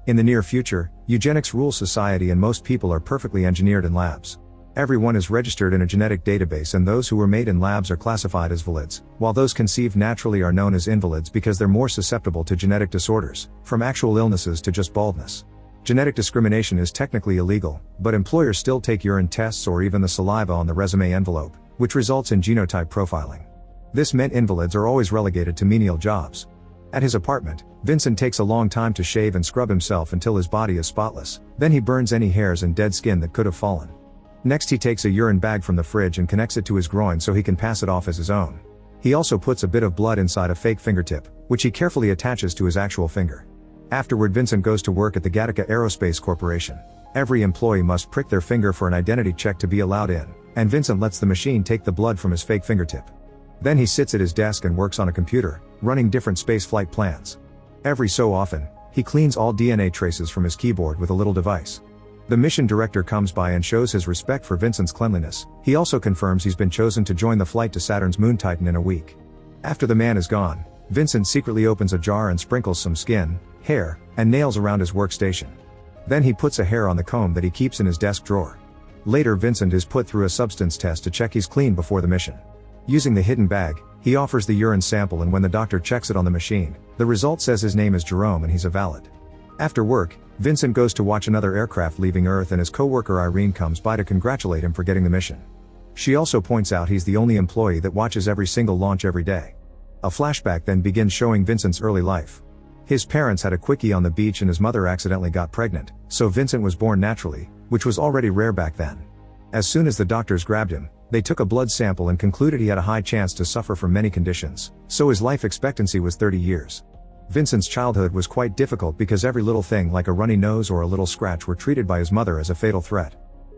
In the near future, eugenics rules society and most people are perfectly engineered in labs. Everyone is registered in a genetic database and those who were made in labs are classified as valids, while those conceived naturally are known as invalids because they're more susceptible to genetic disorders, from actual illnesses to just baldness. Genetic discrimination is technically illegal, but employers still take urine tests or even the saliva on the resume envelope, which results in genotype profiling. This meant invalids are always relegated to menial jobs. At his apartment, Vincent takes a long time to shave and scrub himself until his body is spotless, then he burns any hairs and dead skin that could have fallen. Next he takes a urine bag from the fridge and connects it to his groin so he can pass it off as his own. He also puts a bit of blood inside a fake fingertip, which he carefully attaches to his actual finger. Afterward Vincent goes to work at the Gattaca Aerospace Corporation. Every employee must prick their finger for an identity check to be allowed in, and Vincent lets the machine take the blood from his fake fingertip. Then he sits at his desk and works on a computer, running different spaceflight plans. Every so often, he cleans all DNA traces from his keyboard with a little device. The mission director comes by and shows his respect for Vincent's cleanliness. He also confirms he's been chosen to join the flight to Saturn's moon Titan in a week. After the man is gone, Vincent secretly opens a jar and sprinkles some skin, hair, and nails around his workstation. Then he puts a hair on the comb that he keeps in his desk drawer. Later Vincent is put through a substance test to check he's clean before the mission. Using the hidden bag, he offers the urine sample and when the doctor checks it on the machine, the result says his name is Jerome and he's a valid. After work, Vincent goes to watch another aircraft leaving Earth and his co-worker Irene comes by to congratulate him for getting the mission. She also points out he's the only employee that watches every single launch every day. A flashback then begins showing Vincent's early life. His parents had a quickie on the beach and his mother accidentally got pregnant, so Vincent was born naturally, which was already rare back then. As soon as the doctors grabbed him, they took a blood sample and concluded he had a high chance to suffer from many conditions, so his life expectancy was 30 years. Vincent's childhood was quite difficult because every little thing like a runny nose or a little scratch were treated by his mother as a fatal threat.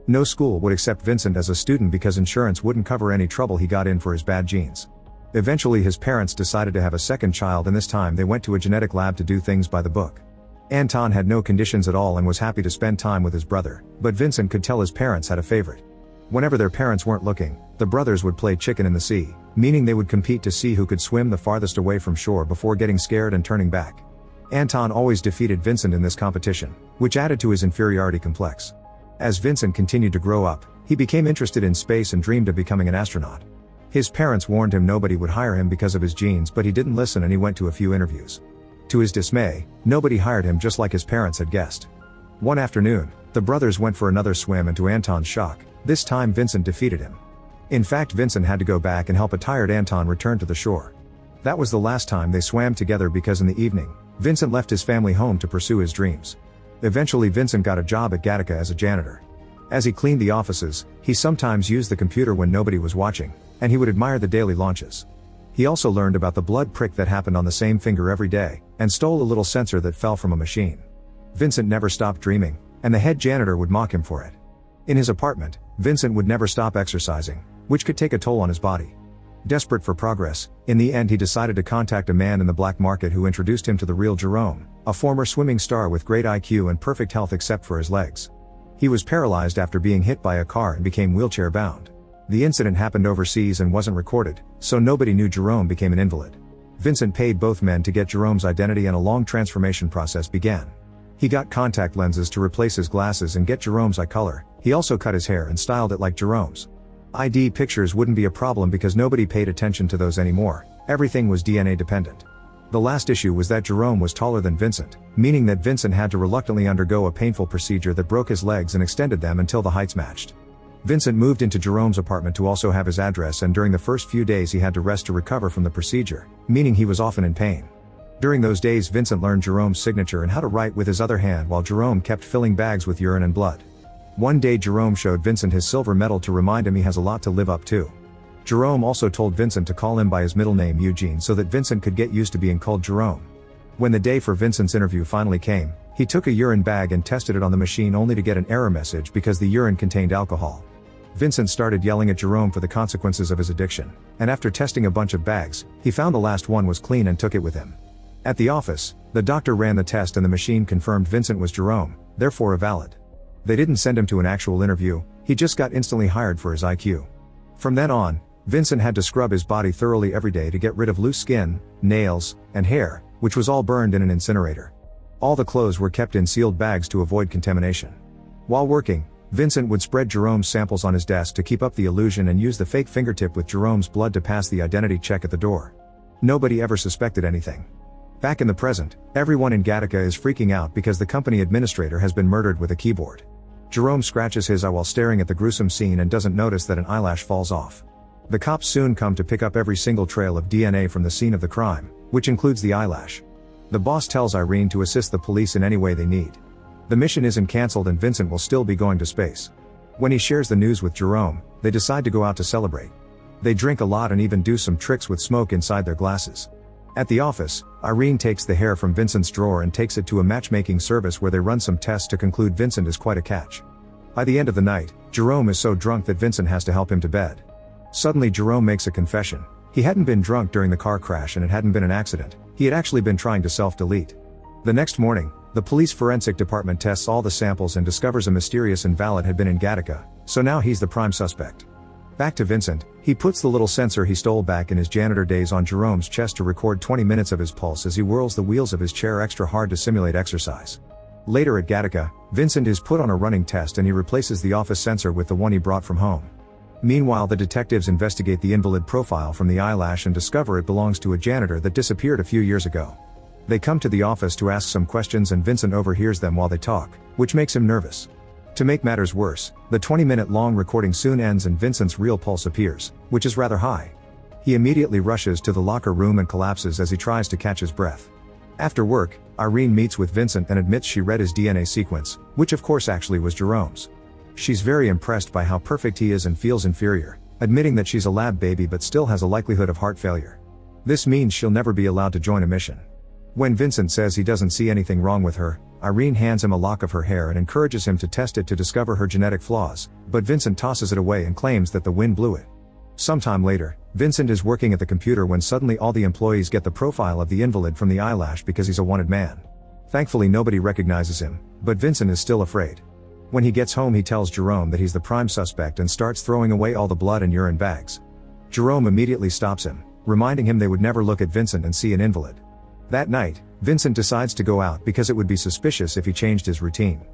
No school would accept Vincent as a student because insurance wouldn't cover any trouble he got in for his bad genes. Eventually his parents decided to have a second child and this time they went to a genetic lab to do things by the book. Anton had no conditions at all and was happy to spend time with his brother, but Vincent could tell his parents had a favorite. Whenever their parents weren't looking, the brothers would play chicken in the sea, meaning they would compete to see who could swim the farthest away from shore before getting scared and turning back. Anton always defeated Vincent in this competition, which added to his inferiority complex. As Vincent continued to grow up, he became interested in space and dreamed of becoming an astronaut. His parents warned him nobody would hire him because of his genes, but he didn't listen and he went to a few interviews. To his dismay, nobody hired him just like his parents had guessed. One afternoon, the brothers went for another swim and to Anton's shock, this time Vincent defeated him. In fact, Vincent had to go back and help a tired Anton return to the shore. That was the last time they swam together because in the evening, Vincent left his family home to pursue his dreams. Eventually Vincent got a job at Gattaca as a janitor. As he cleaned the offices, he sometimes used the computer when nobody was watching, and he would admire the daily launches. He also learned about the blood prick that happened on the same finger every day, and stole a little sensor that fell from a machine. Vincent never stopped dreaming, and the head janitor would mock him for it. In his apartment, Vincent would never stop exercising, which could take a toll on his body. Desperate for progress, in the end he decided to contact a man in the black market who introduced him to the real Jerome, a former swimming star with great IQ and perfect health except for his legs. He was paralyzed after being hit by a car and became wheelchair-bound. The incident happened overseas and wasn't recorded, so nobody knew Jerome became an invalid. Vincent paid both men to get Jerome's identity and a long transformation process began. He got contact lenses to replace his glasses and get Jerome's eye color. He also cut his hair and styled it like Jerome's. ID pictures wouldn't be a problem because nobody paid attention to those anymore, everything was DNA dependent. The last issue was that Jerome was taller than Vincent, meaning that Vincent had to reluctantly undergo a painful procedure that broke his legs and extended them until the heights matched. Vincent moved into Jerome's apartment to also have his address, and during the first few days he had to rest to recover from the procedure, meaning he was often in pain. During those days Vincent learned Jerome's signature and how to write with his other hand while Jerome kept filling bags with urine and blood. One day Jerome showed Vincent his silver medal to remind him he has a lot to live up to. Jerome also told Vincent to call him by his middle name Eugene so that Vincent could get used to being called Jerome. When the day for Vincent's interview finally came, he took a urine bag and tested it on the machine only to get an error message because the urine contained alcohol. Vincent started yelling at Jerome for the consequences of his addiction, and after testing a bunch of bags, he found the last one was clean and took it with him. At the office, the doctor ran the test and the machine confirmed Vincent was Jerome, therefore a valid. They didn't send him to an actual interview, he just got instantly hired for his IQ. From then on, Vincent had to scrub his body thoroughly every day to get rid of loose skin, nails, and hair, which was all burned in an incinerator. All the clothes were kept in sealed bags to avoid contamination. While working, Vincent would spread Jerome's samples on his desk to keep up the illusion and use the fake fingertip with Jerome's blood to pass the identity check at the door. Nobody ever suspected anything. Back in the present, everyone in Gattaca is freaking out because the company administrator has been murdered with a keyboard. Jerome scratches his eye while staring at the gruesome scene and doesn't notice that an eyelash falls off. The cops soon come to pick up every single trail of DNA from the scene of the crime, which includes the eyelash. The boss tells Irene to assist the police in any way they need. The mission isn't cancelled and Vincent will still be going to space. When he shares the news with Jerome, they decide to go out to celebrate. They drink a lot and even do some tricks with smoke inside their glasses. At the office, Irene takes the hair from Vincent's drawer and takes it to a matchmaking service where they run some tests to conclude Vincent is quite a catch. By the end of the night, Jerome is so drunk that Vincent has to help him to bed. Suddenly Jerome makes a confession. He hadn't been drunk during the car crash and it hadn't been an accident. He had actually been trying to self-delete. The next morning, the police forensic department tests all the samples and discovers a mysterious invalid had been in Gattaca, so now he's the prime suspect. Back to Vincent, he puts the little sensor he stole back in his janitor days on Jerome's chest to record 20 minutes of his pulse as he whirls the wheels of his chair extra hard to simulate exercise. Later at Gattaca, Vincent is put on a running test and he replaces the office sensor with the one he brought from home. Meanwhile, the detectives investigate the invalid profile from the eyelash and discover it belongs to a janitor that disappeared a few years ago. They come to the office to ask some questions and Vincent overhears them while they talk, which makes him nervous. To make matters worse, the 20-minute-long recording soon ends and Vincent's real pulse appears, which is rather high. He immediately rushes to the locker room and collapses as he tries to catch his breath. After work, Irene meets with Vincent and admits she read his DNA sequence, which of course actually was Jerome's. She's very impressed by how perfect he is and feels inferior, admitting that she's a lab baby but still has a likelihood of heart failure. This means she'll never be allowed to join a mission. When Vincent says he doesn't see anything wrong with her, Irene hands him a lock of her hair and encourages him to test it to discover her genetic flaws, but Vincent tosses it away and claims that the wind blew it. Sometime later, Vincent is working at the computer when suddenly all the employees get the profile of the invalid from the eyelash because he's a wanted man. Thankfully nobody recognizes him, but Vincent is still afraid. When he gets home he tells Jerome that he's the prime suspect and starts throwing away all the blood and urine bags. Jerome immediately stops him, reminding him they would never look at Vincent and see an invalid. That night, Vincent decides to go out because it would be suspicious if he changed his routine.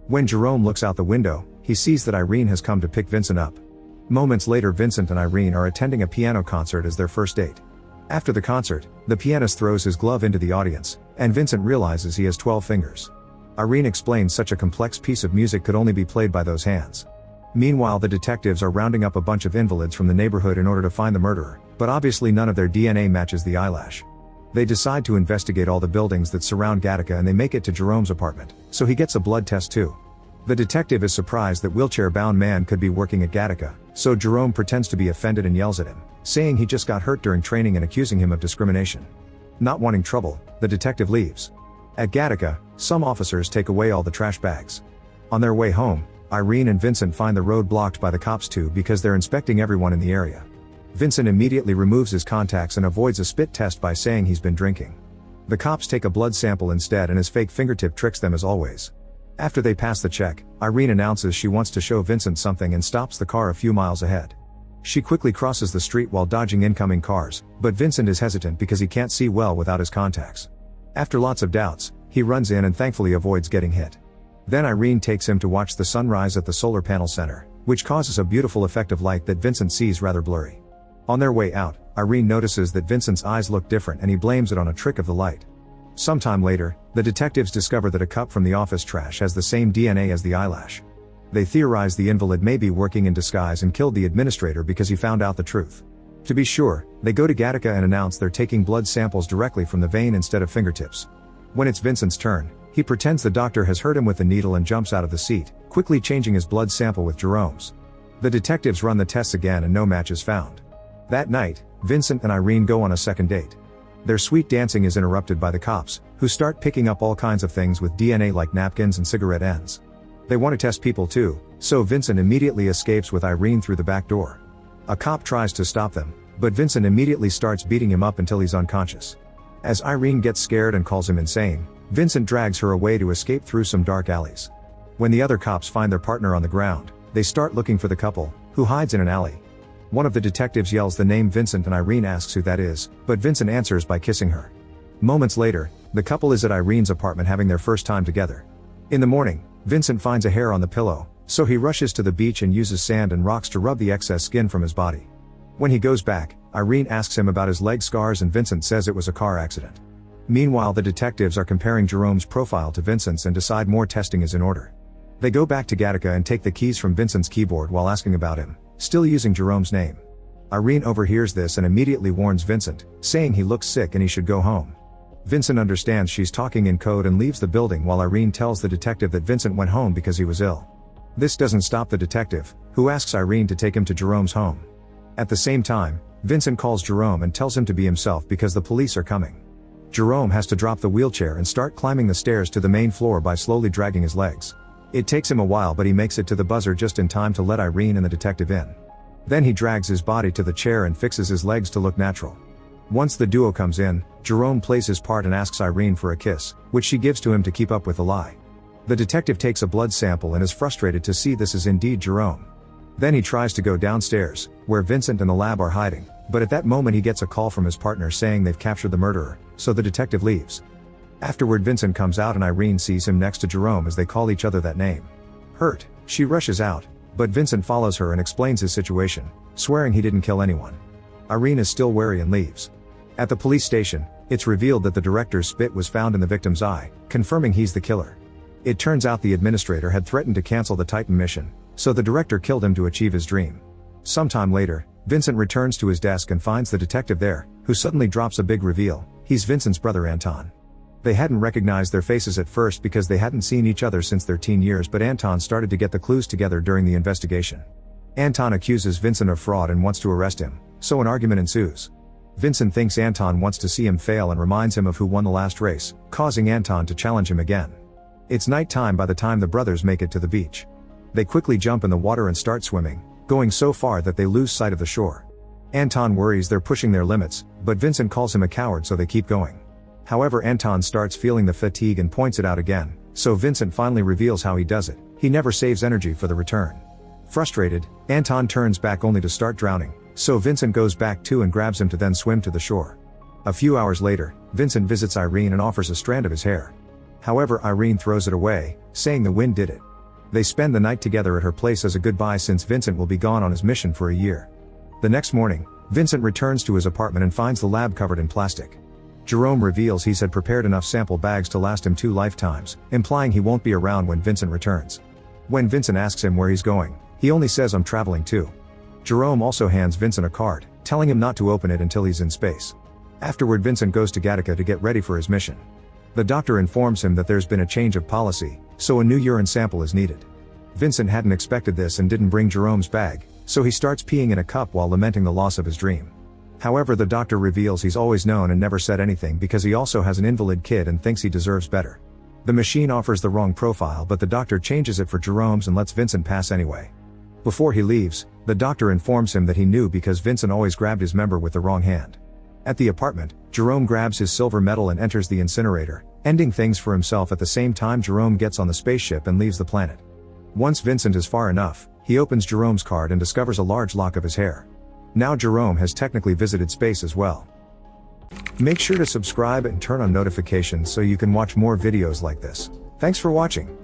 When Jerome looks out the window, he sees that Irene has come to pick Vincent up. Moments later Vincent and Irene are attending a piano concert as their first date. After the concert, the pianist throws his glove into the audience, and Vincent realizes he has 12 fingers. Irene explains such a complex piece of music could only be played by those hands. Meanwhile, the detectives are rounding up a bunch of invalids from the neighborhood in order to find the murderer, but obviously none of their DNA matches the eyelash. They decide to investigate all the buildings that surround Gattaca and they make it to Jerome's apartment, so he gets a blood test too. The detective is surprised that wheelchair-bound man could be working at Gattaca, so Jerome pretends to be offended and yells at him, saying he just got hurt during training and accusing him of discrimination. Not wanting trouble, the detective leaves. At Gattaca, some officers take away all the trash bags. On their way home, Irene and Vincent find the road blocked by the cops too because they're inspecting everyone in the area. Vincent immediately removes his contacts and avoids a spit test by saying he's been drinking. The cops take a blood sample instead and his fake fingertip tricks them as always. After they pass the check, Irene announces she wants to show Vincent something and stops the car a few miles ahead. She quickly crosses the street while dodging incoming cars, but Vincent is hesitant because he can't see well without his contacts. After lots of doubts, he runs in and thankfully avoids getting hit. Then Irene takes him to watch the sunrise at the solar panel center, which causes a beautiful effect of light that Vincent sees rather blurry. On their way out, Irene notices that Vincent's eyes look different and he blames it on a trick of the light. Sometime later, the detectives discover that a cup from the office trash has the same DNA as the eyelash. They theorize the invalid may be working in disguise and killed the administrator because he found out the truth. To be sure, they go to Gattaca and announce they're taking blood samples directly from the vein instead of fingertips. When it's Vincent's turn, he pretends the doctor has hurt him with a needle and jumps out of the seat, quickly changing his blood sample with Jerome's. The detectives run the tests again and no match is found. That night, Vincent and Irene go on a second date. Their sweet dancing is interrupted by the cops, who start picking up all kinds of things with DNA like napkins and cigarette ends. They want to test people too, so Vincent immediately escapes with Irene through the back door. A cop tries to stop them, but Vincent immediately starts beating him up until he's unconscious. As Irene gets scared and calls him insane, Vincent drags her away to escape through some dark alleys. When the other cops find their partner on the ground, they start looking for the couple, who hides in an alley. One of the detectives yells the name Vincent and Irene asks who that is, but Vincent answers by kissing her. Moments later, the couple is at Irene's apartment having their first time together. In the morning, Vincent finds a hair on the pillow, so he rushes to the beach and uses sand and rocks to rub the excess skin from his body. When he goes back, Irene asks him about his leg scars and Vincent says it was a car accident. Meanwhile, the detectives are comparing Jerome's profile to Vincent's and decide more testing is in order. They go back to Gattaca and take the keys from Vincent's keyboard while asking about him, still using Jerome's name. Irene overhears this and immediately warns Vincent, saying he looks sick and he should go home. Vincent understands she's talking in code and leaves the building while Irene tells the detective that Vincent went home because he was ill. This doesn't stop the detective, who asks Irene to take him to Jerome's home. At the same time, Vincent calls Jerome and tells him to be himself because the police are coming. Jerome has to drop the wheelchair and start climbing the stairs to the main floor by slowly dragging his legs. It takes him a while, but he makes it to the buzzer just in time to let Irene and the detective in. Then he drags his body to the chair and fixes his legs to look natural. Once the duo comes in, Jerome plays his part and asks Irene for a kiss, which she gives to him to keep up with the lie. The detective takes a blood sample and is frustrated to see this is indeed Jerome. Then he tries to go downstairs, where Vincent and the lab are hiding, but at that moment he gets a call from his partner saying they've captured the murderer, so the detective leaves. Afterward, Vincent comes out and Irene sees him next to Jerome as they call each other that name. Hurt, she rushes out, but Vincent follows her and explains his situation, swearing he didn't kill anyone. Irene is still wary and leaves. At the police station, it's revealed that the director's spit was found in the victim's eye, confirming he's the killer. It turns out the administrator had threatened to cancel the Titan mission, so the director killed him to achieve his dream. Sometime later, Vincent returns to his desk and finds the detective there, who suddenly drops a big reveal: he's Vincent's brother Anton. They hadn't recognized their faces at first because they hadn't seen each other since their teen years, but Anton started to get the clues together during the investigation. Anton accuses Vincent of fraud and wants to arrest him, so an argument ensues. Vincent thinks Anton wants to see him fail and reminds him of who won the last race, causing Anton to challenge him again. It's night time by the time the brothers make it to the beach. They quickly jump in the water and start swimming, going so far that they lose sight of the shore. Anton worries they're pushing their limits, but Vincent calls him a coward, so they keep going. However, Anton starts feeling the fatigue and points it out again, so Vincent finally reveals how he does it: he never saves energy for the return. Frustrated, Anton turns back only to start drowning, so Vincent goes back too and grabs him to then swim to the shore. A few hours later, Vincent visits Irene and offers a strand of his hair. However, Irene throws it away, saying the wind did it. They spend the night together at her place as a goodbye since Vincent will be gone on his mission for a year. The next morning, Vincent returns to his apartment and finds the lab covered in plastic. Jerome reveals he's had prepared enough sample bags to last him 2 lifetimes, implying he won't be around when Vincent returns. When Vincent asks him where he's going, he only says, "I'm traveling too." Jerome also hands Vincent a card, telling him not to open it until he's in space. Afterward, Vincent goes to Gattaca to get ready for his mission. The doctor informs him that there's been a change of policy, so a new urine sample is needed. Vincent hadn't expected this and didn't bring Jerome's bag, so he starts peeing in a cup while lamenting the loss of his dream. However, the doctor reveals he's always known and never said anything because he also has an invalid kid and thinks he deserves better. The machine offers the wrong profile, but the doctor changes it for Jerome's and lets Vincent pass anyway. Before he leaves, the doctor informs him that he knew because Vincent always grabbed his member with the wrong hand. At the apartment, Jerome grabs his silver medal and enters the incinerator, ending things for himself. At the same time, Jerome gets on the spaceship and leaves the planet. Once Vincent is far enough, he opens Jerome's card and discovers a large lock of his hair. Now Jerome has technically visited space as well. Make sure to subscribe and turn on notifications so you can watch more videos like this. Thanks for watching.